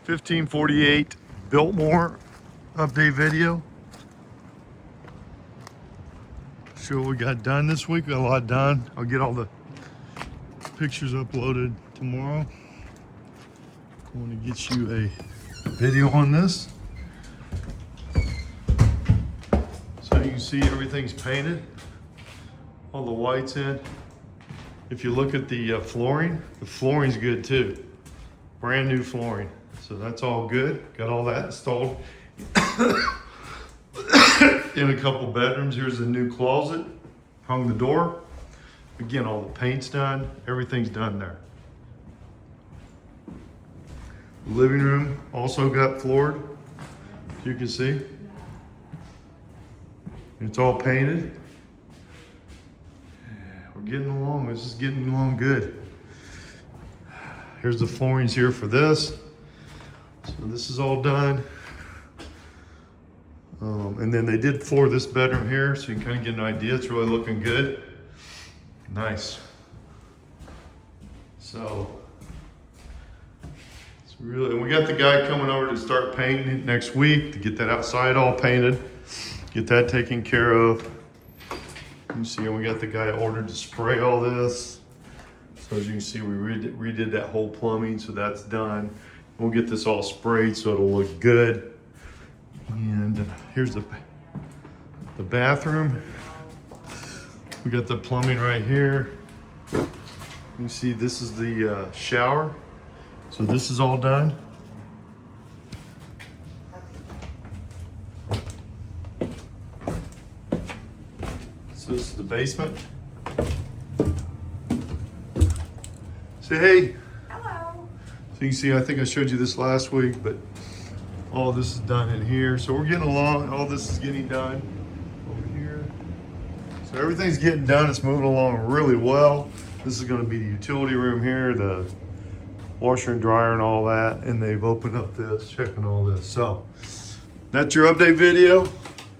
1548 Biltmore update video. Show what we got done this week. We got a lot done. I'll get all the pictures uploaded tomorrow. I want to get you a video on this. So you can see everything's painted. All the white's in. If you look at the flooring's good too. Brand new flooring. So that's all good. Got all that installed in a couple bedrooms. Here's the new closet. Hung the door. Again, all the paint's done. Everything's done there. The living room also got floored, as you can see. It's all painted. We're getting along. This is getting along good. Here's the floorings here for this. So this is all done. And then they did floor this bedroom here, so you can kind of get an idea. It's really looking good. Nice. So, it's really, and we got the guy coming over to start painting it next week to get that outside all painted, get that taken care of. You see, we got the guy ordered to spray all this. So as you can see, we redid that whole plumbing, so that's done. We'll get this all sprayed so it'll look good. And here's the bathroom. We got the plumbing right here. You see, this is the shower. So this is all done. So this is the basement. Say hey. Hello. So you can see, I think I showed you this last week, but all this is done in here. So we're getting along. All this is getting done over here. So everything's getting done. It's moving along really well. This is going to be the utility room here, the washer and dryer and all that. And they've opened up this, checking all this. So that's your update video.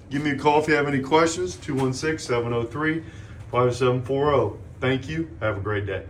Give me a call if you have any questions. 216-703-5740. Thank you. Have a great day.